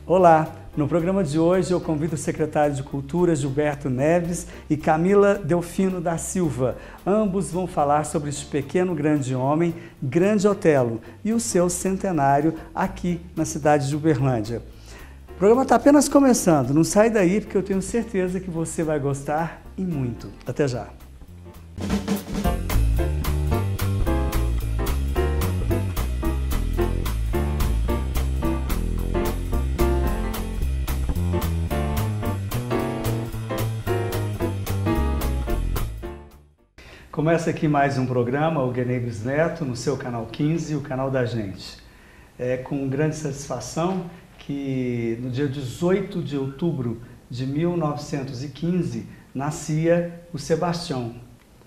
Olá! No programa de hoje eu convido o secretário de Cultura, Gilberto Neves, e Camila Delfino da Silva. Ambos vão falar sobre este pequeno grande homem, Grande Otelo, e o seu centenário aqui na cidade de Uberlândia. O programa está apenas começando, não sai daí porque eu tenho certeza que você vai gostar e muito. Até já! Começa aqui mais um programa, o Guenegres Neto, no seu canal 15, o canal da gente. É com grande satisfação que no dia 18 de outubro de 1915 nascia o Sebastião.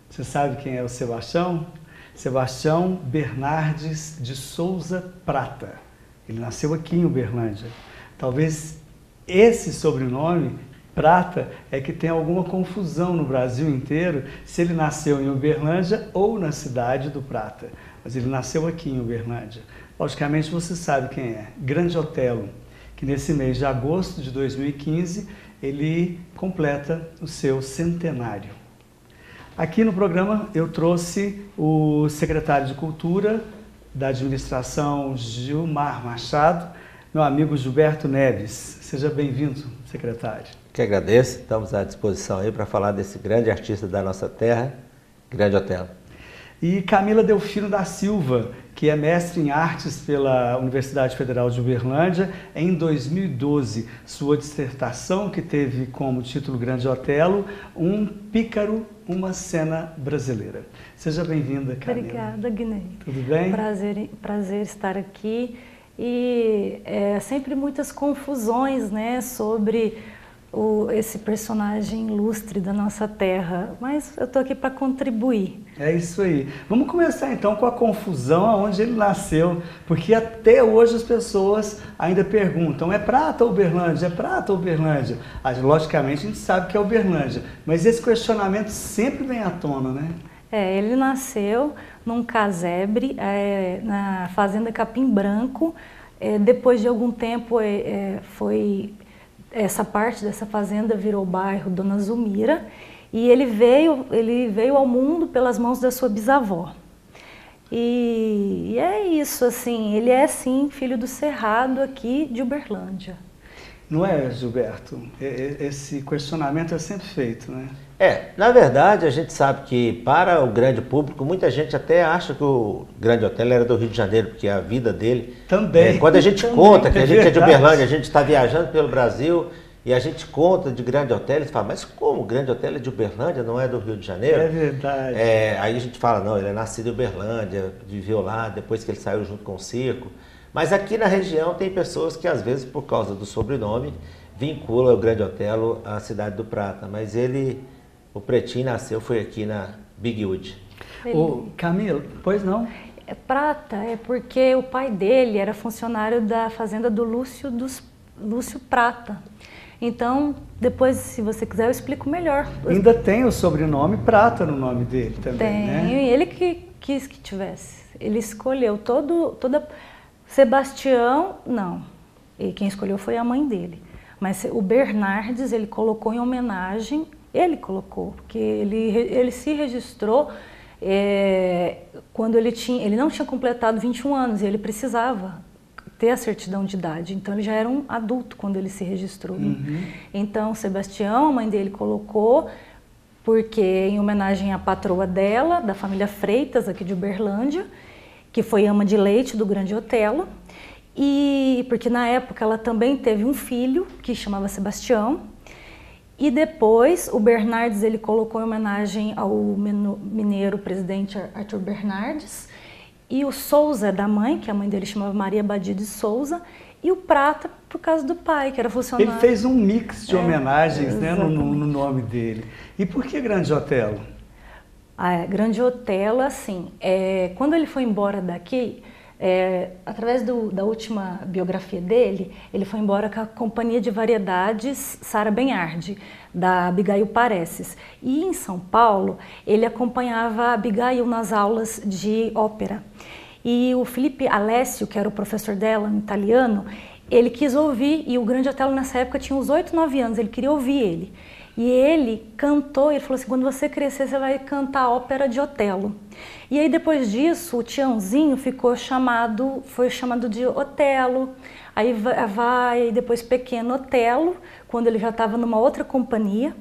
Você sabe quem é o Sebastião? Sebastião Bernardes de Souza Prata. Ele nasceu aqui em Uberlândia. Talvez esse sobrenome Prata é que tem alguma confusão no Brasil inteiro se ele nasceu em Uberlândia ou na cidade do Prata. Mas ele nasceu aqui em Uberlândia. Logicamente você sabe quem é, Grande Otelo, que nesse mês de agosto de 2015 ele completa o seu centenário. Aqui no programa eu trouxe o secretário de Cultura da administração Gilmar Machado, meu amigo Gilberto Neves. Seja bem-vindo, secretário. Que agradeço, estamos à disposição aí para falar desse grande artista da nossa terra, Grande Otelo. E Camila Delfino da Silva, que é mestre em artes pela Universidade Federal de Uberlândia, em 2012. Sua dissertação, que teve como título Grande Otelo, Um Pícaro, uma Cena Brasileira. Seja bem-vinda, Camila. Obrigada, Guinei. Tudo bem? Prazer estar aqui. E sempre muitas confusões, né, sobre esse personagem ilustre da nossa terra, mas eu estou aqui para contribuir. É isso aí. Vamos começar então com a confusão aonde ele nasceu, porque até hoje as pessoas ainda perguntam, é Prata ou Uberlândia? É Prata ou Uberlândia? Logicamente a gente sabe que é Uberlândia, mas esse questionamento sempre vem à tona, né? Ele nasceu num casebre, na fazenda Capim Branco. Depois de algum tempo essa parte dessa fazenda virou o bairro Dona Zulmira, e ele veio ao mundo pelas mãos da sua bisavó. E é isso, assim, ele é sim filho do Cerrado aqui de Uberlândia. Não é, Gilberto? Esse questionamento é sempre feito, né? Na verdade a gente sabe que para o grande público, muita gente até acha que o Grande Otelo era do Rio de Janeiro, porque a vida dele... Também. Quando a gente conta que a gente é de Uberlândia, a gente está viajando pelo Brasil e a gente conta de Grande Otelo, e fala, mas como o Grande Otelo é de Uberlândia, não é do Rio de Janeiro? É verdade. Aí a gente fala, não, ele é nascido em Uberlândia, viveu lá, depois que ele saiu junto com o circo. Mas aqui na região tem pessoas que às vezes, por causa do sobrenome, vinculam o Grande Otelo à cidade do Prata, mas o Pretinho nasceu, foi aqui na Big Wood. Camila, pois não? Prata é porque o pai dele era funcionário da fazenda do Lúcio Prata. Então, depois, se você quiser, eu explico melhor. Ainda tem o sobrenome Prata no nome dele também, tem, né? Ele que quis que tivesse. Ele escolheu toda... Sebastião, não. E quem escolheu foi a mãe dele. Mas o Bernardes, ele colocou em homenagem... Ele colocou, porque ele se registrou quando ele não tinha completado 21 anos e ele precisava ter a certidão de idade. Então ele já era um adulto quando ele se registrou. Uhum. Então Sebastião, a mãe dele colocou, porque em homenagem à patroa dela, da família Freitas, aqui de Uberlândia, que foi ama de leite do Grande Otelo, e porque na época ela também teve um filho que chamava Sebastião. E depois o Bernardes ele colocou em homenagem ao mineiro presidente Arthur Bernardes, e o Souza da mãe, que a mãe dele chamava Maria Badia de Souza, e o Prata por causa do pai, que era funcionário. Ele fez um mix de homenagens, né, no nome dele. E por que Grande Otelo? Grande Otelo, assim, quando ele foi embora daqui, através da última biografia dele, ele foi embora com a Companhia de Variedades Sara Benhardi, da Abigail Pareces. E em São Paulo, ele acompanhava a Abigail nas aulas de ópera. E o Felipe Alessio, que era o professor dela, em italiano, ele quis ouvir, e o Grande Otelo nessa época tinha uns 8, 9 anos, ele queria ouvir ele. E ele cantou, ele falou assim, quando você crescer, você vai cantar a ópera de Otelo. E aí depois disso, o Tiãozinho foi chamado de Otelo, aí vai depois Pequeno Otelo, quando ele já estava numa outra companhia,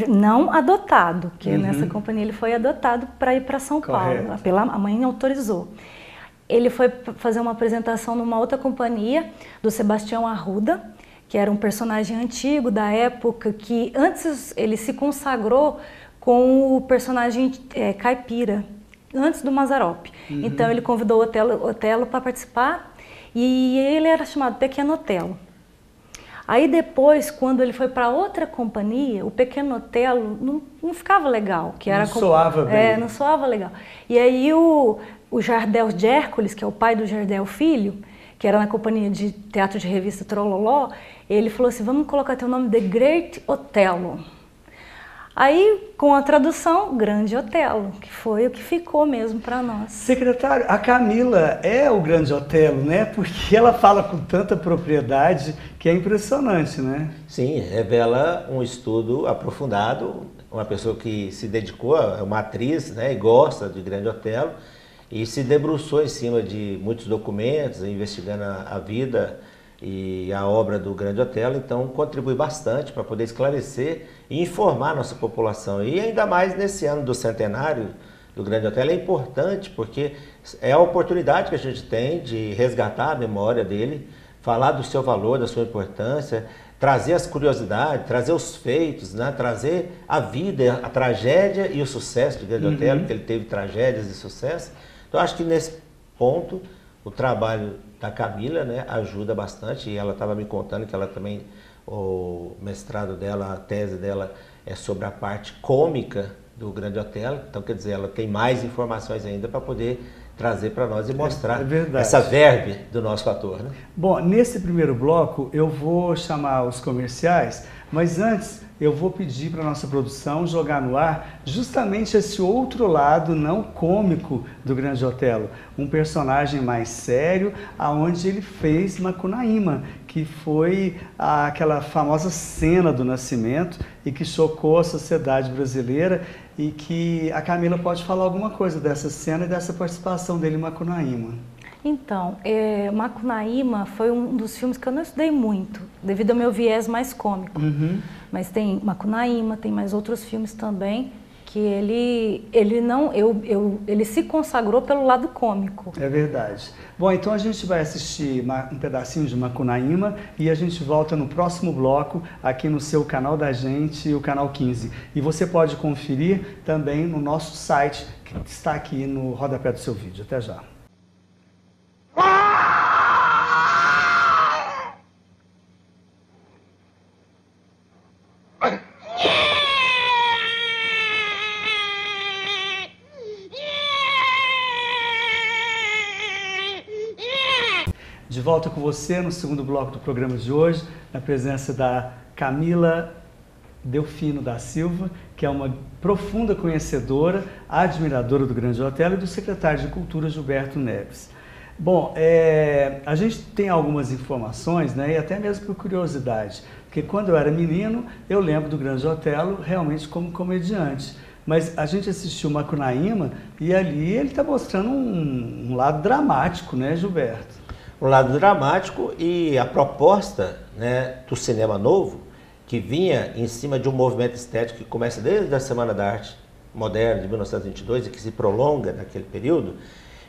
não adotado, que nessa companhia ele foi adotado para ir para São Paulo, a mãe autorizou. Ele foi fazer uma apresentação numa outra companhia, do Sebastião Arruda, que era um personagem antigo da época, que antes ele se consagrou com o personagem caipira, antes do Mazzaropi. Então ele convidou o Otelo para participar e ele era chamado Pequeno Otelo. Aí depois, quando ele foi para outra companhia, o Pequeno Otelo não ficava legal. Que era não soava bem. Não soava legal. E aí o Jardel de Hércules, que é o pai do Jardel Filho, que era na companhia de teatro de revista Trololó, ele falou assim, vamos colocar teu nome de Great Otelo. Aí, com a tradução, Grande Otelo, que foi o que ficou mesmo para nós. Secretário, a Camila é o Grande Otelo, né? Porque ela fala com tanta propriedade que é impressionante, né? Sim, revela um estudo aprofundado, uma pessoa que se dedicou, é uma atriz, né, e gosta de Grande Otelo, e se debruçou em cima de muitos documentos, investigando a vida e a obra do Grande Otelo, então contribui bastante para poder esclarecer e informar a nossa população. E ainda mais nesse ano do centenário do Grande Otelo é importante porque é a oportunidade que a gente tem de resgatar a memória dele, falar do seu valor, da sua importância, trazer as curiosidades, trazer os feitos, né? Trazer a vida, a tragédia e o sucesso do Grande Otelo, porque ele teve tragédias e sucesso. Então acho que nesse ponto o trabalho da Camila, né, ajuda bastante, e ela estava me contando que ela também, o mestrado dela, a tese dela é sobre a parte cômica do Grande Otelo, então quer dizer, ela tem mais informações ainda para poder trazer para nós e mostrar essa verve do nosso ator. Né? Bom, nesse primeiro bloco eu vou chamar os comerciais, mas antes eu vou pedir para a nossa produção jogar no ar justamente esse outro lado não cômico do Grande Otelo, um personagem mais sério, aonde ele fez Macunaíma, que foi aquela famosa cena do nascimento e que chocou a sociedade brasileira, e que a Camila pode falar alguma coisa dessa cena e dessa participação dele em Macunaíma. Então, Macunaíma foi um dos filmes que eu não estudei muito, devido ao meu viés mais cômico. Mas tem Macunaíma, tem mais outros filmes também, que ele se consagrou pelo lado cômico. É verdade. Bom, então a gente vai assistir um pedacinho de Macunaíma e a gente volta no próximo bloco aqui no seu canal da gente, o canal 15. E você pode conferir também no nosso site, que está aqui no rodapé do seu vídeo. Até já. De volta com você no segundo bloco do programa de hoje, na presença da Camila Delfino da Silva, que é uma profunda conhecedora, admiradora do Grande Otelo, e do secretário de Cultura, Gilberto Neves. Bom, a gente tem algumas informações, né, e até mesmo por curiosidade, porque quando eu era menino, eu lembro do Grande Otelo realmente como comediante. Mas a gente assistiu Macunaíma e ali ele está mostrando um lado dramático, né, Gilberto? Um lado dramático, e a proposta, né, do cinema novo, que vinha em cima de um movimento estético que começa desde a Semana da Arte Moderna de 1922 e que se prolonga naquele período,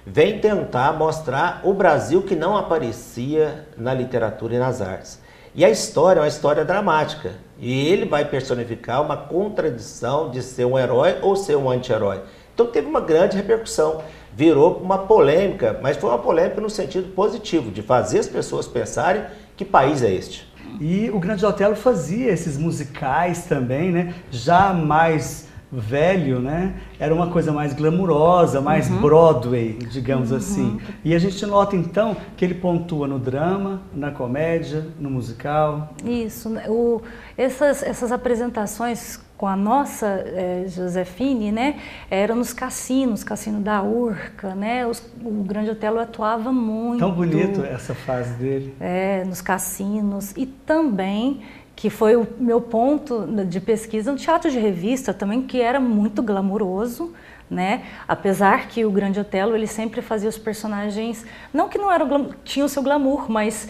vem tentar mostrar o Brasil que não aparecia na literatura e nas artes. E a história é uma história dramática, e ele vai personificar uma contradição de ser um herói ou ser um anti-herói. Então teve uma grande repercussão, virou uma polêmica, mas foi uma polêmica no sentido positivo, de fazer as pessoas pensarem que país é este. E o Grande Otelo fazia esses musicais também, né? Já mais velho, né? Era uma coisa mais glamurosa, mais Broadway, digamos assim. E a gente nota então que ele pontua no drama, na comédia, no musical. Isso. Essas apresentações com a nossa Josefine, né, eram nos cassinos, Cassino da Urca, né? O Grande Otelo atuava muito. Tão bonito essa fase dele. Nos cassinos. E também, que foi o meu ponto de pesquisa, no teatro de revista também, que era muito glamuroso, né? Apesar que o Grande Otelo, ele sempre fazia os personagens, não que não eram, tinha o seu glamour, mas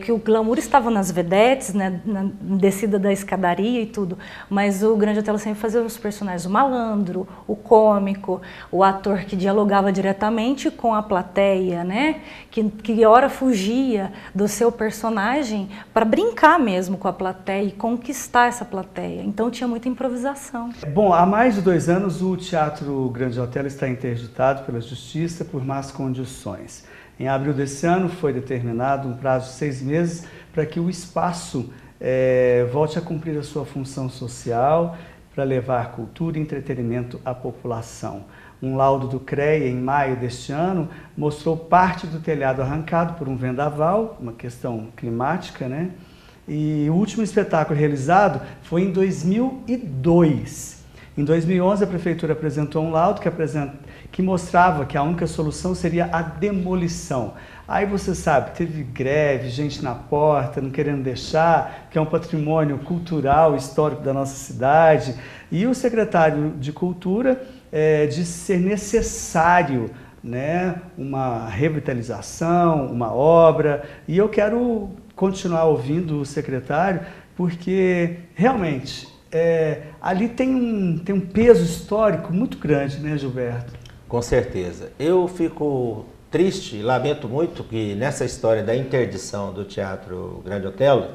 que o glamour estava nas vedetes, né? Na descida da escadaria e tudo, mas o Grande Otelo sempre fazia os personagens, o malandro, o cômico, o ator que dialogava diretamente com a plateia, né? Que ora fugia do seu personagem para brincar mesmo com a plateia e conquistar essa plateia. Então tinha muita improvisação. Bom, há mais de 2 anos o Teatro Grande Otelo está interditado pela Justiça por más condições. Em abril desse ano foi determinado um prazo de 6 meses para que o espaço volte a cumprir a sua função social para levar cultura e entretenimento à população. Um laudo do CREA em maio deste ano mostrou parte do telhado arrancado por um vendaval, uma questão climática, né? E o último espetáculo realizado foi em 2002. Em 2011, a Prefeitura apresentou um laudo que mostrava que a única solução seria a demolição. Aí você sabe, teve greve, gente na porta, não querendo deixar, que é um patrimônio cultural, histórico da nossa cidade. E o secretário de Cultura disse ser necessário, né, uma revitalização, uma obra. E eu quero continuar ouvindo o secretário, porque realmente ali tem um peso histórico muito grande, né, Gilberto? Com certeza. Eu fico triste, lamento muito que nessa história da interdição do Teatro Grande Otelo,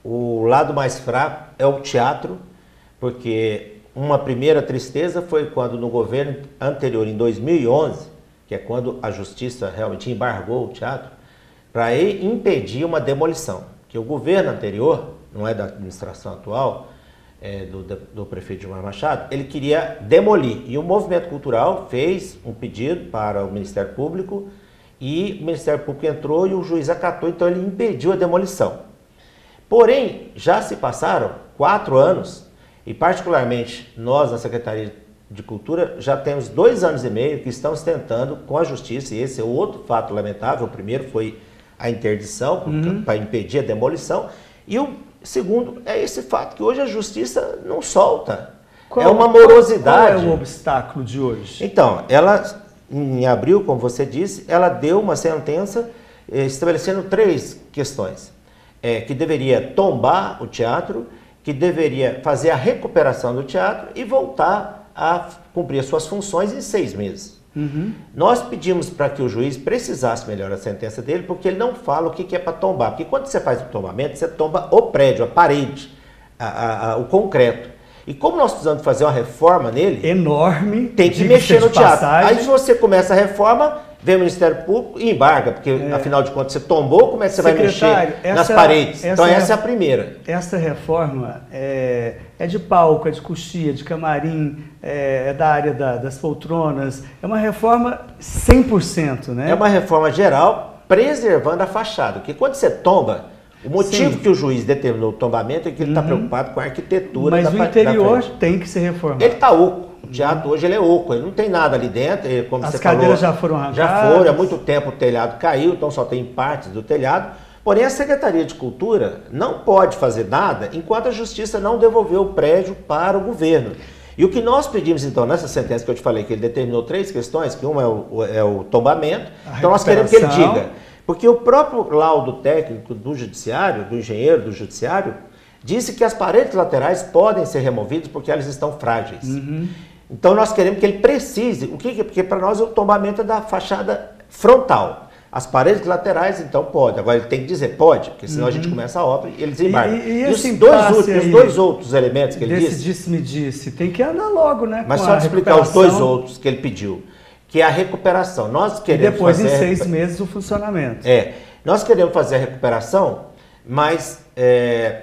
o lado mais fraco é o teatro, porque uma primeira tristeza foi quando no governo anterior, em 2011, que é quando a Justiça realmente embargou o teatro, para impedir uma demolição, que o governo anterior, não é da administração atual, do prefeito Gilmar Machado, ele queria demolir. E o movimento cultural fez um pedido para o Ministério Público e o Ministério Público entrou e o juiz acatou, então ele impediu a demolição. Porém, já se passaram 4 anos e particularmente nós na Secretaria de Cultura já temos 2 anos e meio que estamos tentando com a Justiça, e esse é outro fato lamentável. O primeiro foi a interdição para impedir a demolição e o segundo é esse fato que hoje a Justiça não solta. É uma morosidade. Qual é o obstáculo de hoje? Então, ela, em abril, como você disse, ela deu uma sentença estabelecendo 3 questões. Que deveria tombar o teatro, que deveria fazer a recuperação do teatro e voltar a cumprir as suas funções em 6 meses. Nós pedimos para que o juiz precisasse melhor a sentença dele, porque ele não fala o que é para tombar. Porque quando você faz o tombamento, você tomba o prédio, a parede, o concreto. E como nós precisamos fazer uma reforma nele... enorme. Tem que mexer no teatro. Aí se você começa a reforma, vem o Ministério Público e embarga, porque afinal de contas você tombou, como é que você vai mexer nas paredes? Então essa é a primeira. Essa reforma é de palco, é de coxia, de camarim, é da área das poltronas, é uma reforma 100%, né? É uma reforma geral, preservando a fachada, porque quando você tomba, o motivo que o juiz determinou o tombamento é que ele está preocupado com a arquitetura da frente. Mas o interior tem que ser reformado. Ele está oco. O teatro hoje ele é oco, ele não tem nada ali dentro, como As você cadeiras falou, já foram arrancadas. Já foram, há muito tempo o telhado caiu, então só tem partes do telhado. Porém, a Secretaria de Cultura não pode fazer nada enquanto a Justiça não devolveu o prédio para o governo. E o que nós pedimos, então, nessa sentença que eu te falei, que ele determinou 3 questões, que uma é o tombamento, então nós queremos que ele diga, porque o próprio laudo técnico do Judiciário, do engenheiro do Judiciário, disse que as paredes laterais podem ser removidas porque elas estão frágeis. Então nós queremos que ele precise, porque para nós o tombamento é da fachada frontal. As paredes laterais, então, pode. Agora ele tem que dizer pode, porque senão a gente começa a obra e eles embarcam. E os dois outros elementos que ele disse... disse-me-disse, tem que andar logo, né? Mas só explicar os 2 outros que ele pediu, que é a recuperação. Nós queremos e depois, em 6 meses, o funcionamento. Nós queremos fazer a recuperação Mas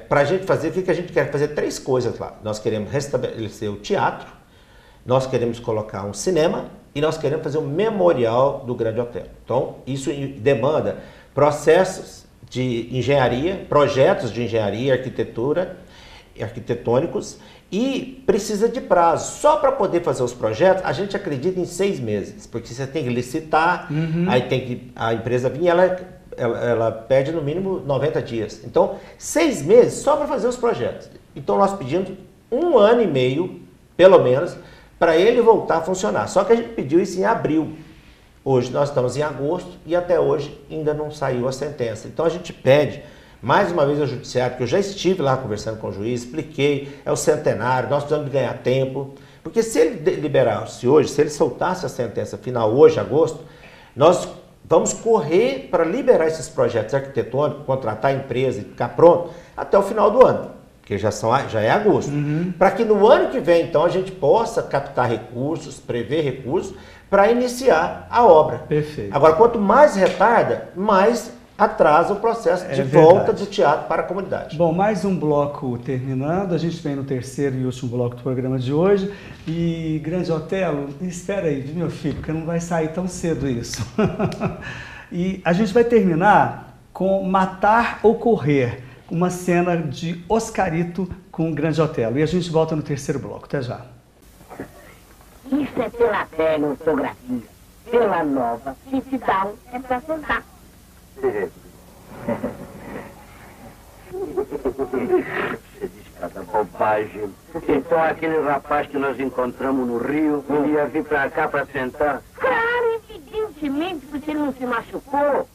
para a gente fazer, o que a gente quer fazer? 3 coisas lá. Nós queremos restabelecer o teatro, nós queremos colocar um cinema e nós queremos fazer um memorial do Grande Otelo. Então, isso demanda processos de engenharia, projetos de engenharia, arquitetura, arquitetônicos, e precisa de prazo. Só para poder fazer os projetos, a gente acredita em 6 meses, porque você tem que licitar, aí tem que a empresa vir, ela pede no mínimo 90 dias. Então, 6 meses só para fazer os projetos. Então, nós pedimos 1 ano e meio, pelo menos, para ele voltar a funcionar. Só que a gente pediu isso em abril. Hoje nós estamos em agosto e até hoje ainda não saiu a sentença. Então, a gente pede mais uma vez ao judiciário, que eu já estive lá conversando com o juiz, expliquei, é o centenário, nós precisamos ganhar tempo, porque se ele liberasse hoje, se ele soltasse a sentença final hoje, agosto, nós vamos correr para liberar esses projetos arquitetônicos, contratar a empresa e ficar pronto até o final do ano, que já é agosto, para que no ano que vem, então, a gente possa captar recursos, prever recursos, para iniciar a obra. Perfeito. Agora, quanto mais retarda, mais atrasa o processo de volta do teatro para a comunidade. Bom, mais um bloco terminando, a gente vem no terceiro e último bloco do programa de hoje. E, Grande Otelo, espera aí, meu filho, porque não vai sair tão cedo isso. E a gente vai terminar com Matar ou Correr, uma cena de Oscarito com o Grande Otelo. E a gente volta no terceiro bloco. Até já. Isso é pela velha ortografia, pela nova, se te dá é pra sentar. Você diz cada bobagem. Então aquele rapaz que nós encontramos no Rio, ele ia vir pra cá pra sentar? Claro, evidentemente, porque ele não se machucou.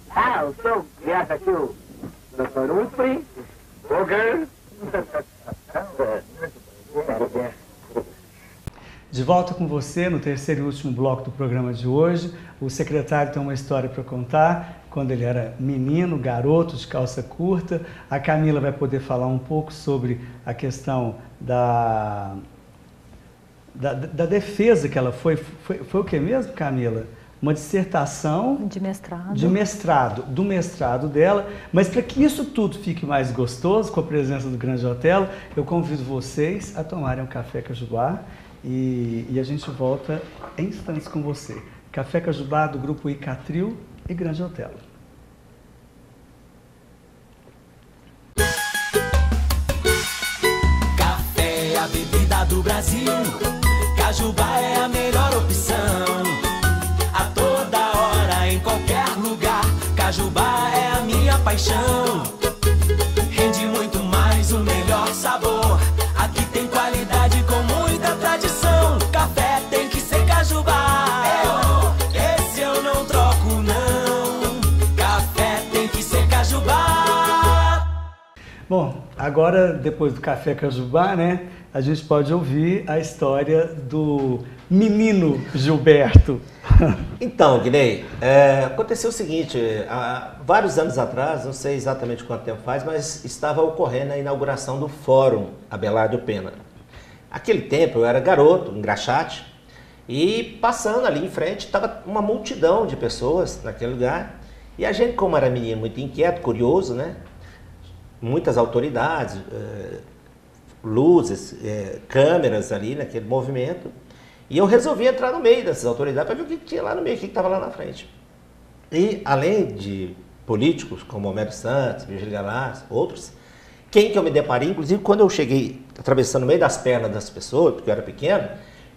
Ah, o senhor viaja aqui, o Dr. Humphrey, Hogan. De volta com você no terceiro e último bloco do programa de hoje. O secretário tem uma história para contar, quando ele era menino, garoto, de calça curta. A Camila vai poder falar um pouco sobre a questão da defesa que ela foi o que mesmo, Camila? Uma dissertação de mestrado. Do mestrado dela. Mas para que isso tudo fique mais gostoso, com a presença do Grande Otelo, eu convido vocês a tomarem um café Cajubá. E a gente volta em instantes com você. Café Cajubá do grupo Icatril e Grande Otelo. Café é a bebida do Brasil. Cajubá é a melhor opção. A toda hora, em qualquer lugar. Cajubá é a minha paixão. Rende muito mais, o melhor sabor. Aqui tem qualidade com muita tradição. Café tem que ser Cajubá. Esse eu não troco não. Café tem que ser Cajubá. Bom, agora depois do Café Cajubá, né, a gente pode ouvir a história do menino Gilberto. Então, Guinei, aconteceu o seguinte, há vários anos atrás, não sei exatamente quanto tempo faz, mas estava ocorrendo a inauguração do Fórum Abelardo Pena. Naquele tempo eu era garoto, em Graxate, e passando ali em frente estava uma multidão de pessoas naquele lugar, e a gente, como era menino muito inquieto, curioso, né, muitas autoridades, luzes, câmeras ali naquele movimento, e eu resolvi entrar no meio dessas autoridades para ver o que tinha lá no meio, o que estava lá na frente. E além de políticos como Homero Santos, Virgílio Galás, outros, quem que eu me deparei, inclusive quando eu cheguei atravessando no meio das pernas das pessoas, porque eu era pequeno,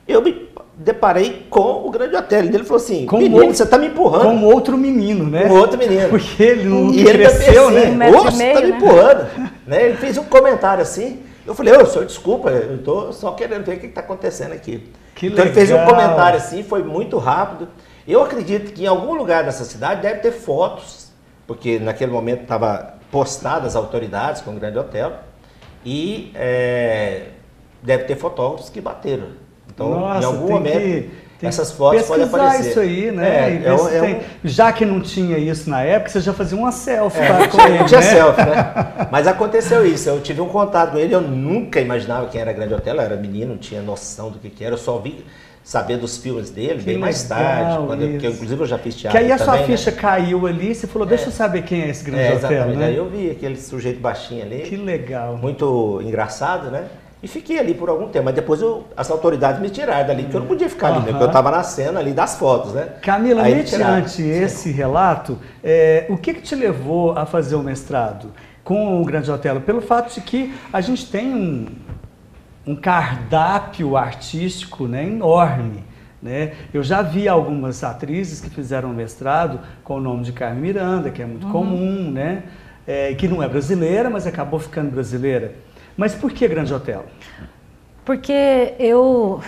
eu me deparei com o Grande Otelo. E ele falou assim, menino, você está me empurrando. Com outro menino, né? Com outro menino. Porque ele não e cresceu, ele né? Ô, você está me empurrando. Né? Ele fez um comentário assim. Eu falei, ô, senhor, desculpa, eu estou só querendo ver o que está acontecendo aqui. Então ele fez um comentário assim, foi muito rápido. Eu acredito que em algum lugar dessa cidade deve ter fotos, porque naquele momento estava postado as autoridades com o Grande Otelo, e deve ter fotógrafos que bateram. Então, nossa, em algum momento, essas fotos podem pesquisar aparecer. Isso aí, né? Já que não tinha isso na época, você já fazia uma selfie com ele, não tinha né? selfie, né? Mas aconteceu isso, eu tive um contato com ele, eu nunca imaginava quem era Grande Otelo, eu era menino, não tinha noção do que era, eu só vi saber dos filmes dele Que bem mais legal, tarde, porque inclusive eu já fiz teatro Que aí a sua também, ficha né? caiu ali e você falou, deixa eu saber quem é esse Grande Otelo, Exatamente. né? Aí eu vi aquele sujeito baixinho ali, Que legal. muito engraçado, né? E fiquei ali por algum tempo, mas depois as autoridades me tiraram dali, porque eu não podia ficar ali, né? Porque eu estava na cena ali das fotos, né? Camila, Aí mediante esse relato, o que te levou a fazer o mestrado com o Grande Otelo? Pelo fato de que a gente tem um cardápio artístico, né, enorme. Né? Eu já vi algumas atrizes que fizeram mestrado com o nome de Carmen Miranda, que é muito comum, né? Que não é brasileira, mas acabou ficando brasileira. Mas por que Grande Otelo? Porque eu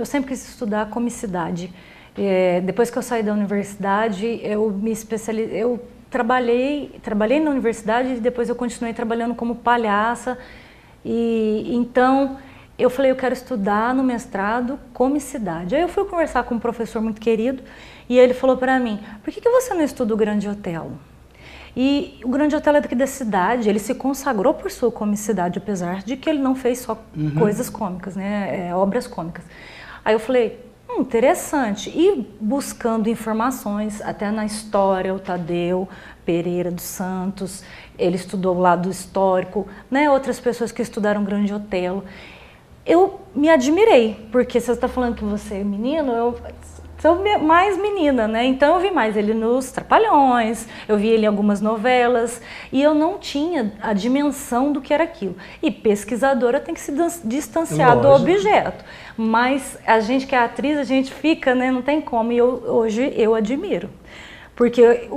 sempre quis estudar comicidade. Depois que eu saí da universidade, eu me especializei, eu trabalhei na universidade e depois eu continuei trabalhando como palhaça. E então eu falei, eu quero estudar no mestrado comicidade. Aí eu fui conversar com um professor muito querido e ele falou para mim, por que você não estuda o Grande Otelo? E o Grande Otelo é daqui da cidade, ele se consagrou por sua comicidade, apesar de que ele não fez só coisas cômicas, né, obras cômicas. Aí eu falei, interessante. E buscando informações, até na história, o Tadeu Pereira dos Santos, ele estudou o lado histórico, né, outras pessoas que estudaram Grande Otelo. Eu me admirei, porque você está falando que você é menino, eu sou mais menina, né? Então eu vi mais ele nos Trapalhões, eu vi ele em algumas novelas e eu não tinha a dimensão do que era aquilo. E pesquisadora tem que se distanciar do objeto. Mas a gente que é atriz, a gente fica, né? Não tem como. E hoje eu admiro. Porque,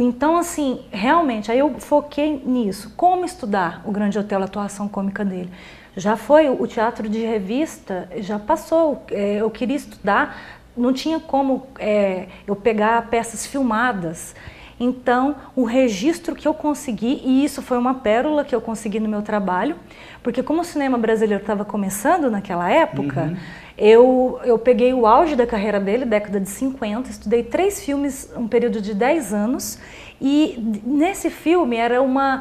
então, assim, realmente, aí eu foquei nisso. Como estudar o Grande Otelo, a atuação cômica dele? Já foi, o teatro de revista já passou. Eu queria estudar, não tinha como eu pegar peças filmadas. Então, o registro que eu consegui, e isso foi uma pérola que eu consegui no meu trabalho, porque como o cinema brasileiro estava começando naquela época, eu peguei o auge da carreira dele, década de 50, estudei 3 filmes, um período de 10 anos, e nesse filme,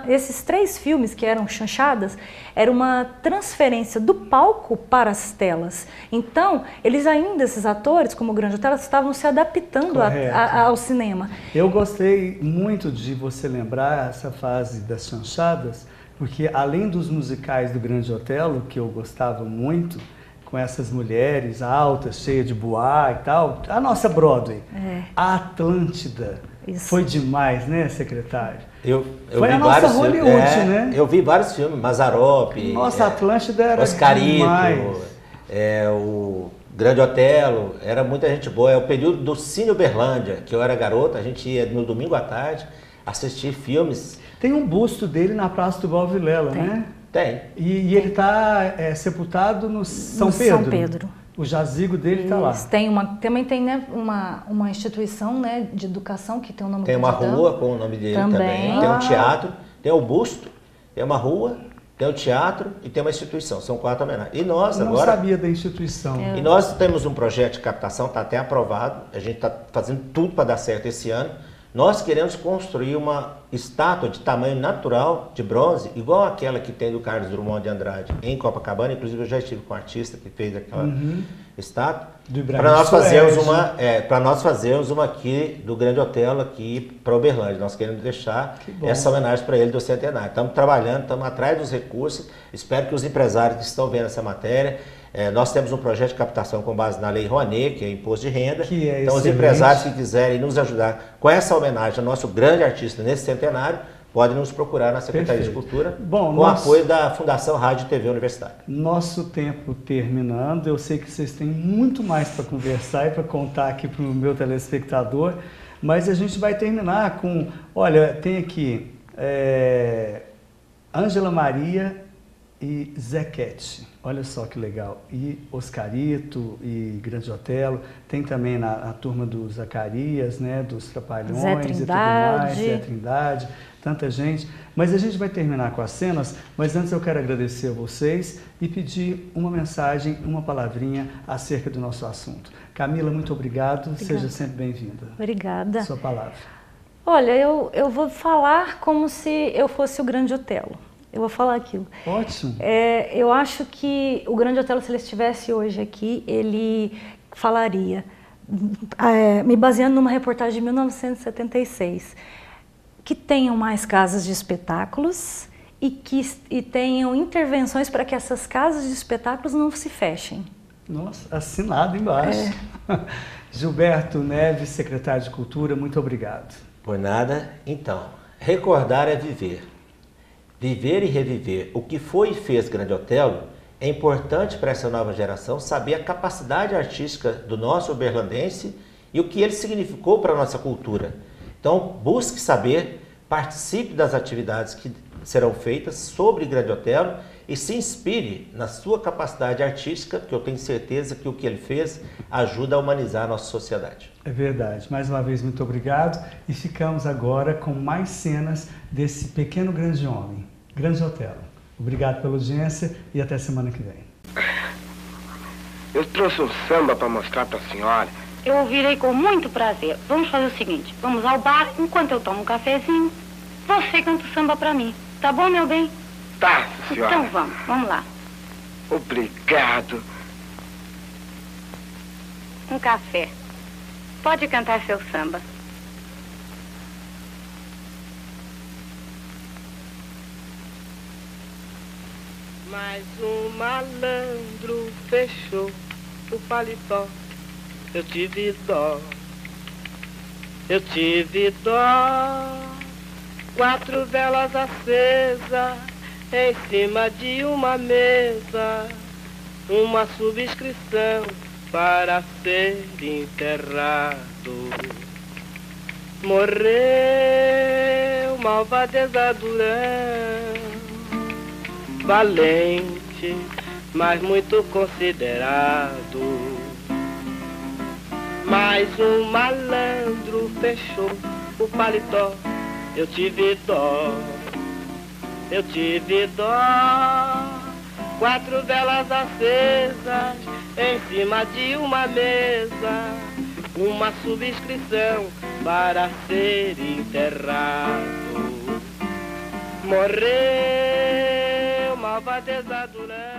esses 3 filmes que eram chanchadas, era uma transferência do palco para as telas. Então, esses atores, como o Grande Otelo, estavam se adaptando ao cinema. Eu gostei muito de você lembrar essa fase das chanchadas, porque além dos musicais do Grande Otelo, que eu gostava muito, com essas mulheres altas, cheias de boá e tal, a nossa Broadway, a Atlântida, foi demais, né, secretário? Eu foi vi a nossa Hollywood, né? Eu vi vários filmes, Mazzaropi, nossa, Atlântida era Oscarito, demais. O Grande Otelo, era muita gente boa. É o período do Cine Uberlândia, que eu era garota, a gente ia no domingo à tarde assistir filmes. Tem um busto dele na Praça do Valvilela, né? Tem. E ele está sepultado no São Pedro. O jazigo dele está lá. Também tem, né, uma instituição, né, de educação que tem o nome dele. Tem uma rua com o nome dele também. Tem um teatro, tem o busto, tem uma rua, tem o teatro e tem uma instituição. São 4 homenagens. E nós Eu agora... não sabia da instituição. E nós temos um projeto de captação, está até aprovado. A gente está fazendo tudo para dar certo esse ano. Nós queremos construir uma estátua de tamanho natural, de bronze, igual aquela que tem do Carlos Drummond de Andrade, em Copacabana. Inclusive, eu já estive com um artista que fez aquela estátua. Para nós fazermos uma aqui do Grande Otelo, aqui para Uberlândia. Nós queremos deixar essa homenagem para ele do centenário. Estamos trabalhando, estamos atrás dos recursos. Espero que os empresários que estão vendo essa matéria... nós temos um projeto de captação com base na Lei Rouanet, que é Imposto de Renda. Então, os empresários que quiserem nos ajudar com essa homenagem ao nosso grande artista nesse centenário, podem nos procurar na Secretaria de Cultura, com o apoio da Fundação Rádio e TV Universitária. Nosso tempo terminando, eu sei que vocês têm muito mais para conversar e para contar aqui para o meu telespectador, mas a gente vai terminar com, olha, tem aqui Ângela Maria e Zequete, olha só que legal, e Oscarito e Grande Otelo, tem também na turma do Zacarias, né, dos Trapalhões e tudo mais, Zé Trindade, tanta gente, mas a gente vai terminar com as cenas, mas antes eu quero agradecer a vocês e pedir uma mensagem, uma palavrinha acerca do nosso assunto. Camila, muito obrigado, seja sempre bem-vinda. Obrigada. Sua palavra. Olha, eu vou falar como se eu fosse o Grande Otelo. Eu vou falar aquilo. Ótimo. Eu acho que o Grande Otelo, se ele estivesse hoje aqui, ele falaria, me baseando numa reportagem de 1976, que tenham mais casas de espetáculos e tenham intervenções para que essas casas de espetáculos não se fechem. Nossa, assinado embaixo. Gilberto Neves, secretário de Cultura, muito obrigado. Por nada. Então, recordar é viver. Viver e reviver o que foi e fez Grande Otelo é importante para essa nova geração saber a capacidade artística do nosso uberlandense e o que ele significou para a nossa cultura. Então, busque saber, participe das atividades que serão feitas sobre Grande Otelo e se inspire na sua capacidade artística, que eu tenho certeza que o que ele fez ajuda a humanizar a nossa sociedade. É verdade. Mais uma vez, muito obrigado. E ficamos agora com mais cenas desse pequeno grande homem, Grande Otelo. Obrigado pela audiência e até semana que vem. Eu trouxe um samba para mostrar para a senhora. Eu ouvirei com muito prazer. Vamos fazer o seguinte, vamos ao bar, enquanto eu tomo um cafezinho, você canta o samba para mim. Tá bom, meu bem? Tá, senhora. Então vamos lá. Obrigado. Um café. Pode cantar seu samba. Mas um malandro fechou o paletó. Eu tive dó. Eu tive dó. 4 velas acesas em cima de uma mesa. Uma subscrição para ser enterrado. Morreu malvadeza Durão, valente, mas muito considerado. Mas um malandro fechou o paletó. Eu tive dó, eu tive dó. 4 velas acesas em cima de uma mesa. Uma subscrição para ser enterrado. Morreu malvadeza Durão.